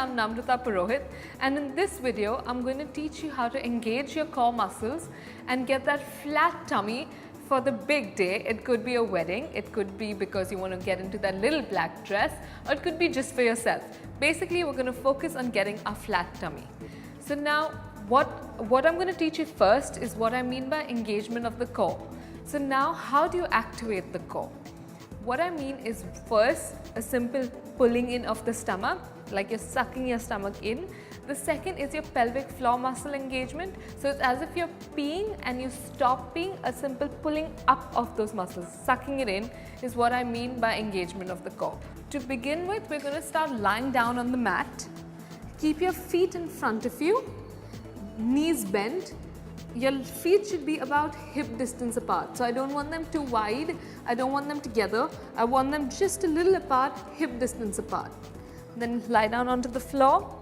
I'm Namrata Purohit, and in this video I'm going to teach you how to engage your core muscles and get that flat tummy for the big day. It could be a wedding, it could be because you want to get into that little black dress, or it could be just for yourself. Basically, we're going to focus on getting a flat tummy. So now what I'm going to teach you first is what I mean by engagement of the core. So now how do you activate the core? What I mean is, first, a simple pulling in of the stomach, like you're sucking your stomach in. The second is your pelvic floor muscle engagement. So it's as if you're peeing and you stop peeing, a simple pulling up of those muscles, sucking it in is what I mean by engagement of the core. To begin with, we're going to start lying down on the mat. Keep your feet in front of you, knees bent. Your feet should be about hip distance apart. So I don't want them too wide, I don't want them together, I want them just a little apart, hip distance apart. Then lie down onto the floor.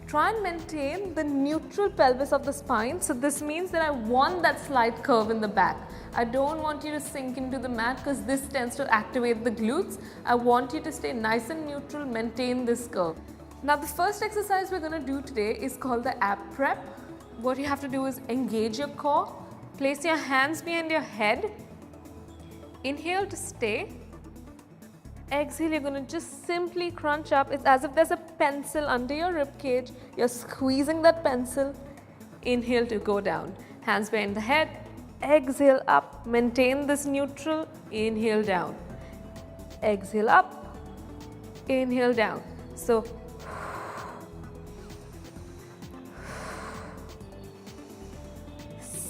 Try and maintain the neutral pelvis of the spine. So this means that I want that slight curve in the back. I don't want you to sink into the mat because this tends to activate the glutes. I want you to stay nice and neutral, maintain this curve. Now the first exercise we're going to do today is called the ab prep. What you have to do is engage your core, place your hands behind your head, inhale to stay, exhale, you're going to just simply crunch up. It's as if there's a pencil under your rib cage, you're squeezing that pencil, inhale to go down, hands behind the head, exhale up, maintain this neutral, inhale down, exhale up, inhale down. So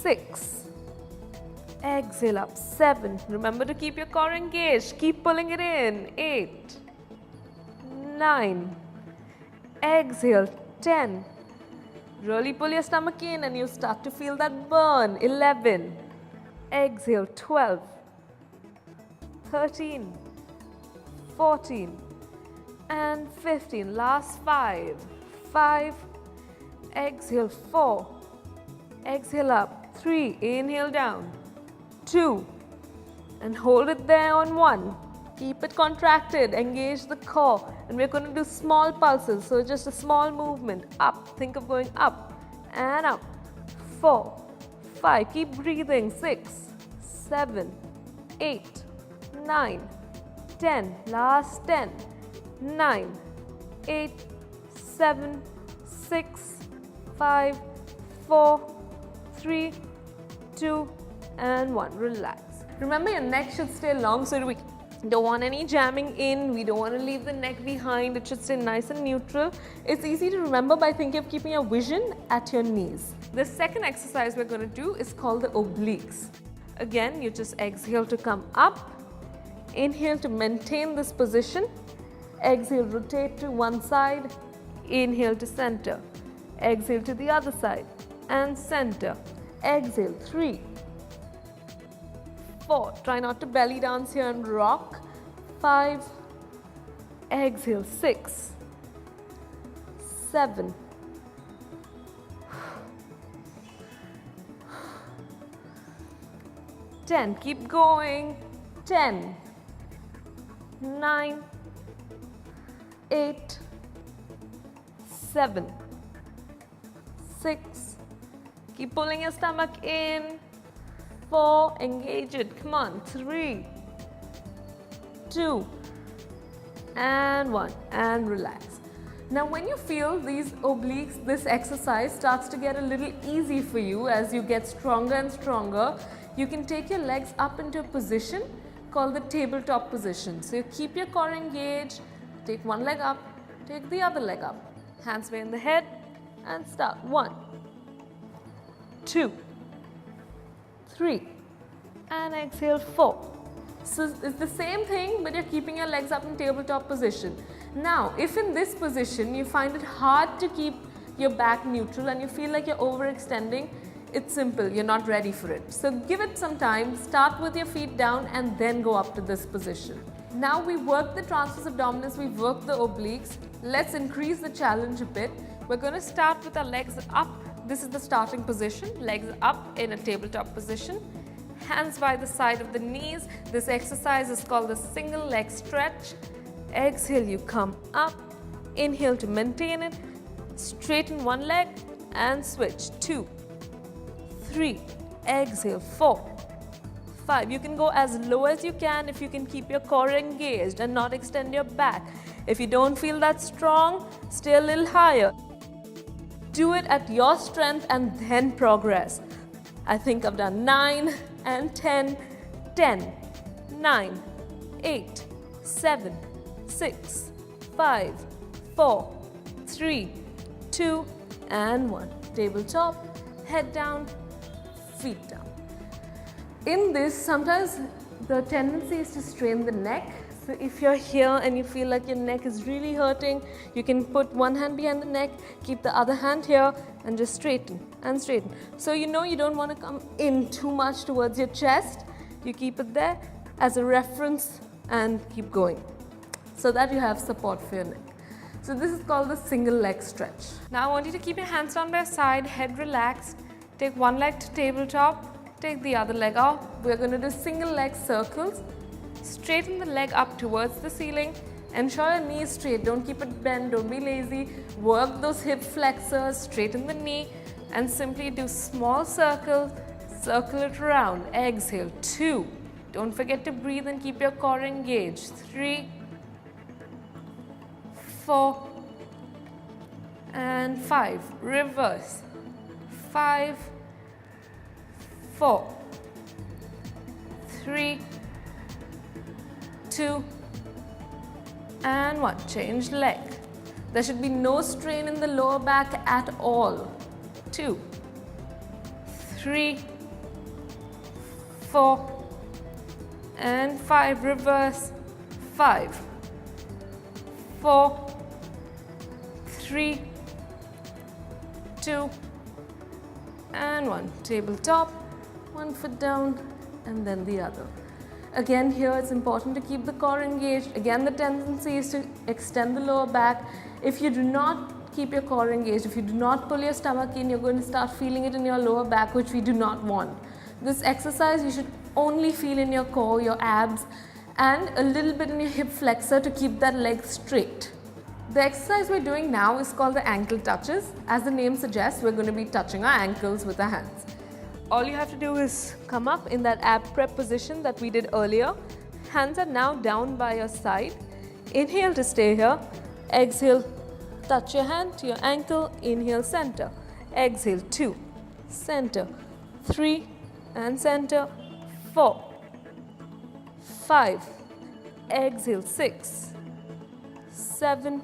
6, exhale up, 7, remember to keep your core engaged, keep pulling it in, 8, 9, exhale, 10, really pull your stomach in and you start to feel that burn, 11, exhale, 12, 13, 14 and 15, last 5, 5, exhale, 4, exhale up, 3, inhale down, 2 and hold it there on 1, keep it contracted, engage the core, and we're going to do small pulses, so just a small movement, up, think of going up and up, 4, 5, keep breathing, 6, 7, 8, 9, 10, last 10, 9, 8, 7, 6, 5, 4, 3, 2 and 1. Relax. Remember, your neck should stay long, so we don't want any jamming in, we don't want to leave the neck behind, it should stay nice and neutral. It's easy to remember by thinking of keeping your vision at your knees. The second exercise we're going to do is called the obliques. Again, you just exhale to come up, inhale to maintain this position, exhale, rotate to one side, inhale to center, exhale to the other side and center, exhale, 3, 4, try not to belly dance here and rock, 5, exhale, 6, 7, 10, keep going, 10, 9, 8, 7, 6, keep pulling your stomach in, 4, engage it, come on, 3, 2 and 1 and relax. Now when you feel these obliques, this exercise starts to get a little easy for you as you get stronger and stronger, you can take your legs up into a position called the tabletop position. So you keep your core engaged, take one leg up, take the other leg up, hands behind the head and start. 1, 2, 3 and exhale, 4. So it's the same thing, but you're keeping your legs up in tabletop position. Now if in this position you find it hard to keep your back neutral and you feel like you're overextending, it's simple, you're not ready for it. So give it some time, start with your feet down and then go up to this position. Now we worked the transverse abdominis, we've worked the obliques. Let's increase the challenge a bit. We're going to start with our legs up. This is the starting position, legs up in a tabletop position. Hands by the side of the knees. This exercise is called the single leg stretch. Exhale, you come up. Inhale to maintain it. Straighten one leg and switch. 2, 3, exhale, 4, 5. You can go as low as you can if you can keep your core engaged and not extend your back. If you don't feel that strong, stay a little higher. Do it at your strength and then progress. I think I've done 9 and 10, 10, 9, 8, 7, 6, 5, 4, 3, 2, and 1. Tabletop, head down, feet down. In this, sometimes the tendency is to strain the neck. So if you're here and you feel like your neck is really hurting, you can put one hand behind the neck, keep the other hand here, and just straighten and straighten. So you know you don't want to come in too much towards your chest. You keep it there as a reference and keep going so that you have support for your neck. So this is called the single leg stretch. Now I want you to keep your hands down by your side, head relaxed. Take one leg to tabletop, take the other leg out. We're going to do single leg circles. Straighten the leg up towards the ceiling. Ensure your knee is straight. Don't keep it bent. Don't be lazy. Work those hip flexors. Straighten the knee and simply do small circles. Circle it around. Exhale. 2. Don't forget to breathe and keep your core engaged. 3, 4, and 5. Reverse. 5, 4, 3, 2, and 1. Change leg. There should be no strain in the lower back at all. 2, 3, 4, and 5. Reverse. 5, 4, 3, 2, and 1. Tabletop, one foot down and then the other. Again, here it's important to keep the core engaged. Again, the tendency is to extend the lower back. If you do not keep your core engaged, if you do not pull your stomach in, you're going to start feeling it in your lower back, which we do not want. This exercise you should only feel in your core, your abs, and a little bit in your hip flexor to keep that leg straight. The exercise we're doing now is called the ankle touches. As the name suggests, we're going to be touching our ankles with our hands. All you have to do is come up in that ab prep position that we did earlier. Hands are now down by your side. Inhale to stay here. Exhale, touch your hand to your ankle. Inhale, center. Exhale, 2, center, 3, and center, 4, 5. Exhale, 6, 7,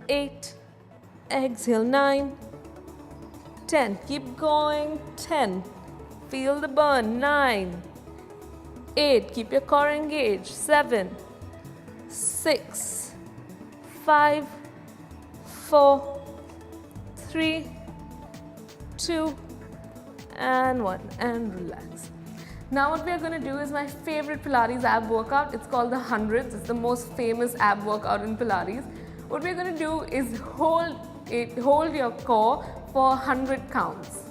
8. Exhale, 9, 10. Keep going. 10. Feel the burn. 9, 8. Keep your core engaged. 7, 6, 5, 4, 3, 2, and 1. And relax. Now what we are going to do is my favorite Pilates ab workout. It's called the hundreds. It's the most famous ab workout in Pilates. What we're going to do is hold your core for 100 counts.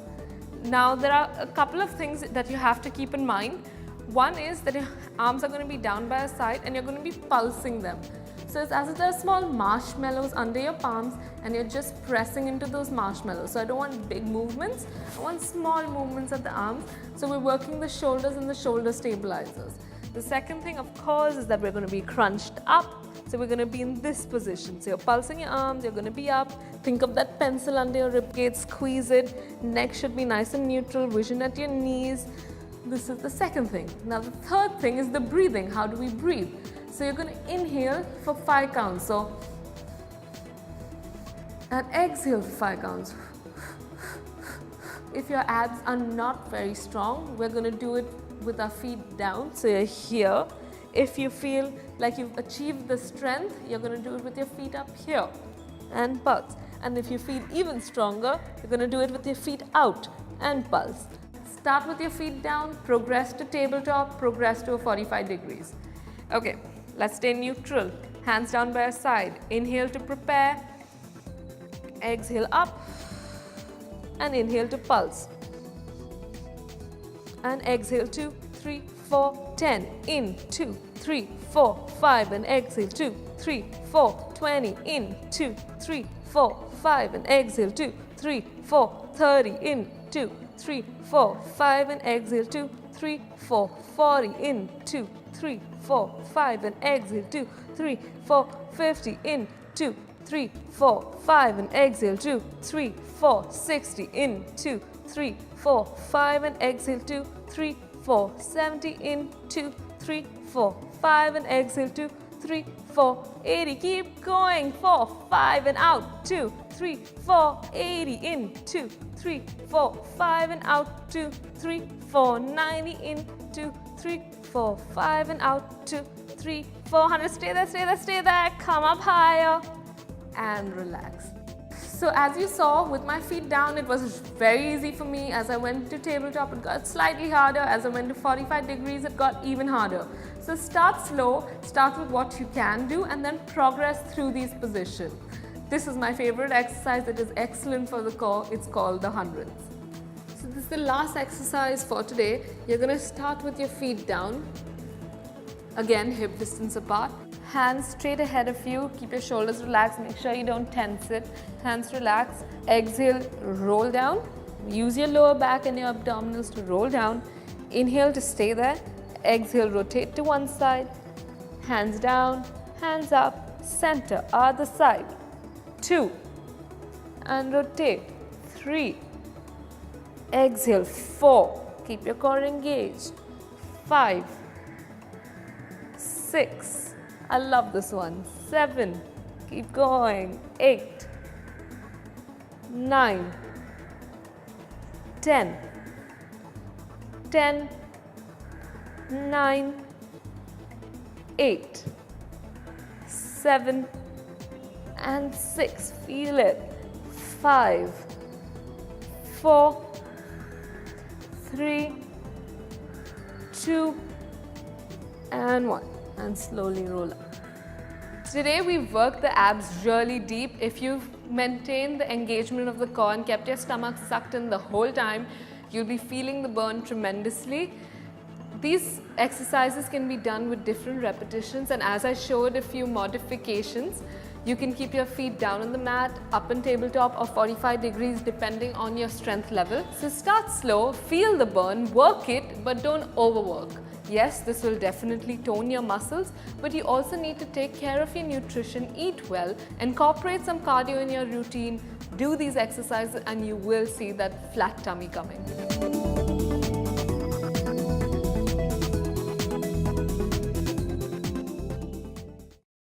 Now there are a couple of things that you have to keep in mind. One is that your arms are going to be down by your side and you're going to be pulsing them. So it's as if there are small marshmallows under your palms and you're just pressing into those marshmallows. So I don't want big movements, I want small movements at the arms. So we're working the shoulders and the shoulder stabilizers. The second thing, of course, is that we're going to be crunched up. So we're going to be in this position. So you're pulsing your arms, you're going to be up. Think of that pencil under your ribcage, squeeze it. Neck should be nice and neutral, vision at your knees. This is the second thing. Now the third thing is the breathing. How do we breathe? So you're going to inhale for 5 counts. So, and exhale for 5 counts. If your abs are not very strong, we're going to do it with our feet down. So you're here. If you feel like you've achieved the strength, you're going to do it with your feet up here and pulse. And if you feel even stronger, you're going to do it with your feet out and pulse. Start with your feet down, progress to tabletop, progress to a 45 degrees. Okay, let's stay neutral. Hands down by your side. Inhale to prepare. Exhale up. And inhale to pulse. And exhale 2, 3, 4, 10, in, 2, 3, 4, 5, and exhale, 2, 3, 4, 20, in, 2, 3, 4, 5, and exhale, 2, 3, 4, 30, in, 2, 3, 4, 5, and exhale, 2, 3, 4, 40, in, 2, 3, 4, 5, and exhale, 2, 3, 4, 50, in, 2, 3, 4, 5, and exhale, 2, 3, 4, 60, in, 2, 3, 4, 5, and exhale, 2, 3, 4, 70, in, 2, 3, 4, 5, and exhale, 2, 3, 4, 80, keep going, 4, 5, and out, 2, 3, 4, 80, in, 2, 3, 4, 5, and out, 2, 3, 4, 90, in, 2, 3, 4, 5, and out, 2, 3, 400, stay there, stay there, stay there, come up higher, and relax. So as you saw, with my feet down, it was very easy for me. As I went to tabletop, it got slightly harder. As I went to 45 degrees, it got even harder. So start slow, start with what you can do, and then progress through these positions. This is my favorite exercise. It is excellent for the core. It's called the hundreds. So this is the last exercise for today. You're going to start with your feet down. Again, hip distance apart. Hands straight ahead of you. Keep your shoulders relaxed. Make sure you don't tense it. Hands relaxed. Exhale, roll down. Use your lower back and your abdominals to roll down. Inhale to stay there. Exhale, rotate to one side. Hands down, hands up, center, other side. 2. And rotate. 3. Exhale, 4. Keep your core engaged. 5. 6. I love this one. 7. Keep going. 8. 9. 10. 10. 9. 8. 7. And 6. Feel it. 5. 4. 3. 2. And 1. And slowly roll up. Today we've worked the abs really deep. If you've maintained the engagement of the core and kept your stomach sucked in the whole time, you'll be feeling the burn tremendously. These exercises can be done with different repetitions, and as I showed a few modifications, you can keep your feet down on the mat, up on tabletop, or 45 degrees depending on your strength level. So start slow, feel the burn, work it, but don't overwork. Yes, this will definitely tone your muscles, but you also need to take care of your nutrition, eat well, incorporate some cardio in your routine, do these exercises, and you will see that flat tummy coming.